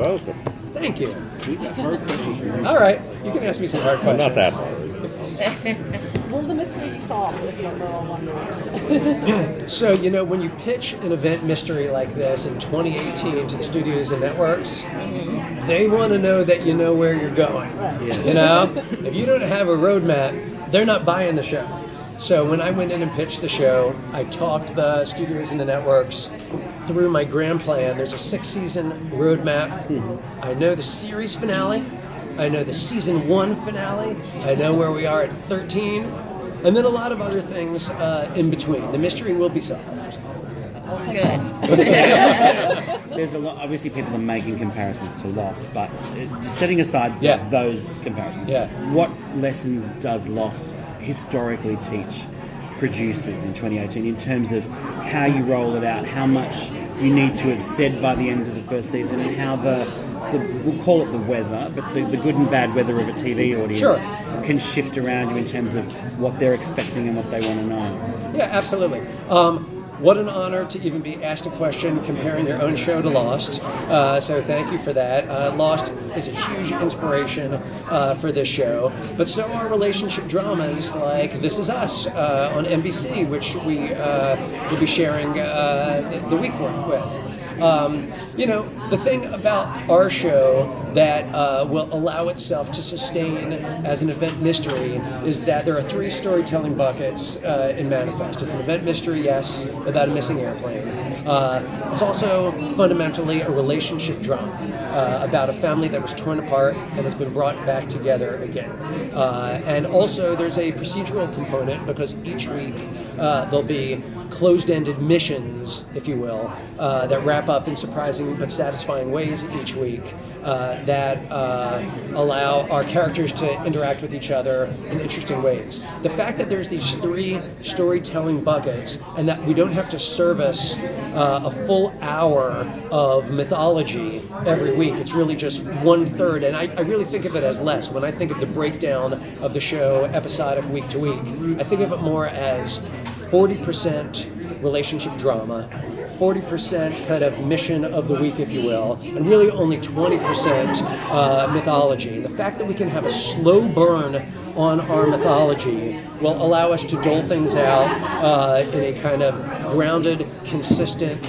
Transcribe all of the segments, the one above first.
welcome. Thank you. We got hard questions for you. All right, you can ask me some hard Well, questions. not that hard. Will the mystery be solved if you're all wondering? So, you know, when you pitch an event mystery like this in 2018 to the studios and networks, they want to know that you know where you're going. You know, if you don't have a roadmap, they're not buying the show. So when I went in and pitched the show, I talked the studios and the networks through my grand plan. There's a 6-season roadmap. I know the series finale. I know the season 1 finale. I know where we are at 13. And then a lot of other things in between. The mystery will be solved. Good. There's a lot, obviously people are making comparisons to Lost, but just setting aside those comparisons, what lessons does Lost historically teach producers in 2018 in terms of how you roll it out, how much you need to have said by the end of the first season, and how we'll call it the weather, but the good and bad weather of a TV audience can shift around you in terms of what they're expecting and what they want to know. Yeah, absolutely. What an honor to even be asked a question comparing your own show to Lost. So thank you for that. Lost is a huge inspiration for this show, but so are relationship dramas like This Is Us on NBC, which we will be sharing the week with. You know, the thing about our show that will allow itself to sustain as an event mystery is that there are 3 storytelling buckets in Manifest. It's an event mystery, yes, about a missing airplane. It's also fundamentally a relationship drama about a family that was torn apart and has been brought back together again. And also there's a procedural component because each week there'll be closed-ended missions, if you will, that wrap up in surprising but satisfying ways each week that allow our characters to interact with each other in interesting ways. The fact that there's these 3 storytelling buckets and that we don't have to service a full hour of mythology every week, it's really just 1/3, and I really think of it as less. When I think of the breakdown of the show episodic week to week, I think of it more as 40% relationship drama, 40% kind of mission of the week, if you will, and really only 20% mythology. The fact that we can have a slow burn on our mythology will allow us to dole things out in a kind of grounded, consistent,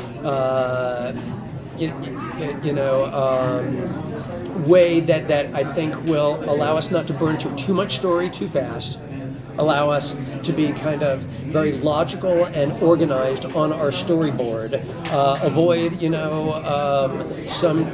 way that I think will allow us not to burn through too much story too fast, allow us to be kind of very logical and organized on our storyboard, avoid, some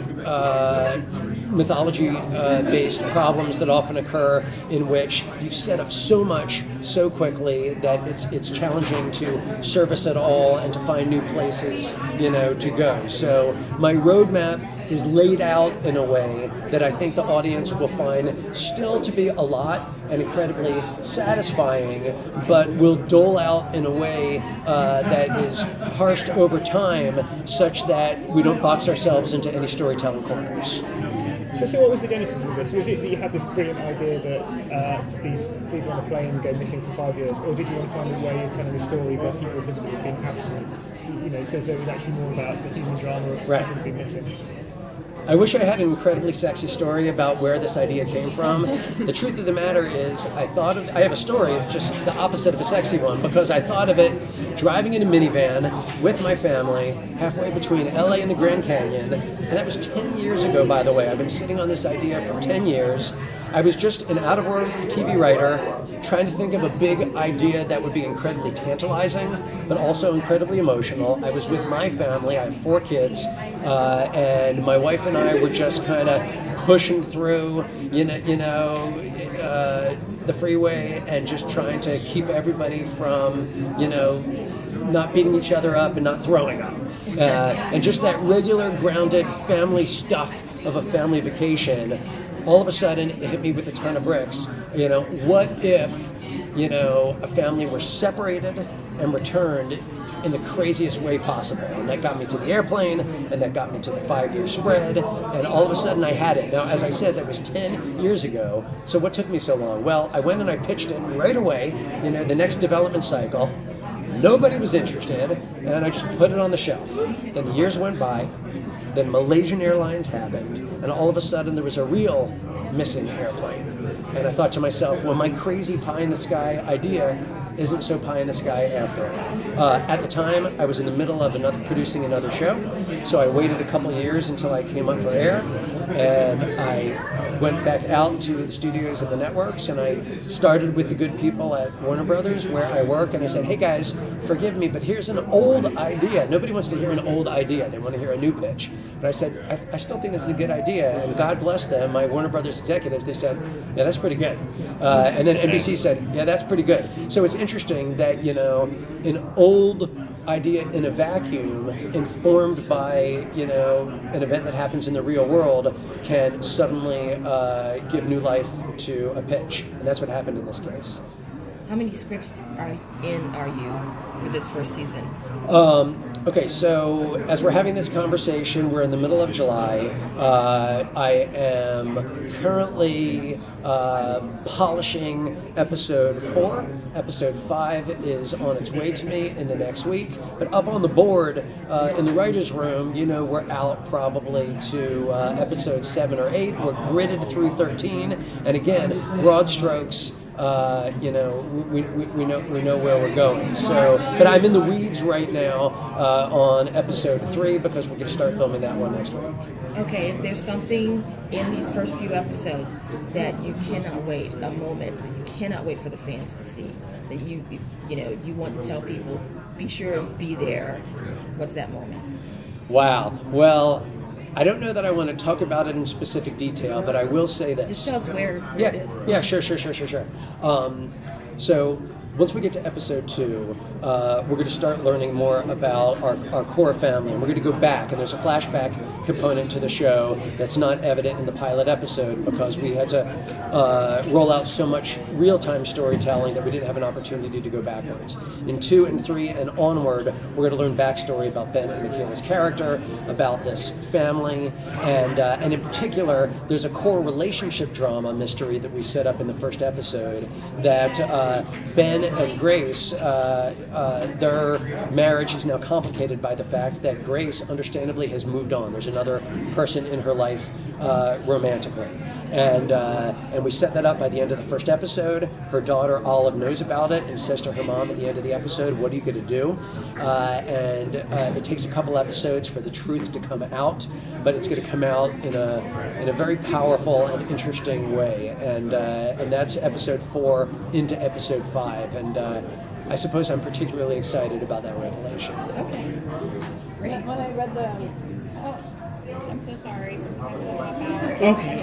mythology-based problems that often occur in which you've set up so much so quickly that it's challenging to service it all and to find new places, to go. So my roadmap is laid out in a way that I think the audience will find still to be a lot and incredibly satisfying, but will dole out in a way that is parsed over time such that we don't box ourselves into any storytelling corners. So what was the genesis of this? Was it that you had this brilliant idea that these people on a plane go missing for 5 years, or did you want to find a way of telling a story where people have been absent? So it was actually more about the human drama of people who've been missing. I wish I had an incredibly sexy story about where this idea came from. The truth of the matter is, I have a story, it's just the opposite of a sexy one, because I thought of it driving in a minivan with my family halfway between LA and the Grand Canyon, and that was 10 years ago, by the way. I've been sitting on this idea for 10 years. I was just an out-of-work TV writer trying to think of a big idea that would be incredibly tantalizing, but also incredibly emotional. I was with my family, I have 4 kids, and my wife and I were just kind of pushing through, the freeway and just trying to keep everybody from, not beating each other up and not throwing up. And just that regular, grounded family stuff of a family vacation, all of a sudden it hit me with a ton of bricks. What if, a family were separated and returned in the craziest way possible? And that got me to the airplane, and that got me to the 5-year spread, and all of a sudden I had it. Now, as I said, that was 10 years ago, so what took me so long? Well, I went and I pitched it right away, the next development cycle. Nobody was interested, and I just put it on the shelf. Then the years went by, Then Malaysian Airlines happened, and all of a sudden there was a real missing airplane. And I thought to myself, well, my crazy pie-in-the-sky idea isn't so pie in the sky after all. At the time, I was in the middle of producing another show, so I waited a couple years until I came up for air, and I went back out to the studios and the networks, and I started with the good people at Warner Brothers, where I work, and I said, hey guys, forgive me, but here's an old idea. Nobody wants to hear an old idea. They want to hear a new pitch. But I said, I still think this is a good idea, and God bless them, my Warner Brothers executives, they said, yeah, that's pretty good. And then NBC said, yeah, that's pretty good. So it's interesting that, you know, an old idea in a vacuum informed by, you know, an event that happens in the real world can suddenly give new life to a pitch. And that's what happened in this case. How many scripts are you for this first season? Okay, so as we're having this conversation, we're in the middle of July. I am currently polishing episode 4. Episode 5 is on its way to me in the next week. But up on the board in the writer's room, you know, we're out probably to episode 7 or 8. We're gridded through 13. And again, broad strokes. You know, we know where we're going. So, but I'm in the weeds right now on episode 3 because we're going to start filming that one next week. Okay, is there something in these first few episodes that you cannot wait, a moment that you cannot wait for the fans to see, that you want to tell people, be sure and be there? What's that moment? Wow. Well, I don't know that I want to talk about it in specific detail, but I will say this. Just tell us where Yeah, it is. yeah, sure. So once we get to episode 2, we're going to start learning more about our core family. And we're going to go back, and there's a flashback component to the show that's not evident in the pilot episode because we had to roll out so much real-time storytelling that we didn't have an opportunity to go backwards. In 2 and 3 and onward, we're going to learn backstory about Ben and Michaela's character, about this family, and in particular, there's a core relationship drama mystery that we set up in the first episode that Ben and Grace, their marriage is now complicated by the fact that Grace, understandably, has moved on. There's another person in her life romantically. And we set that up by the end of the first episode. Her daughter, Olive, knows about it and says to her mom at the end of the episode, what are you going to do? And it takes a couple episodes for the truth to come out, but it's going to come out in a very powerful and interesting way. And that's episode 4 into episode 5. And I suppose I'm particularly excited about that revelation. Okay. Great. When I read the, I'm so sorry. Okay.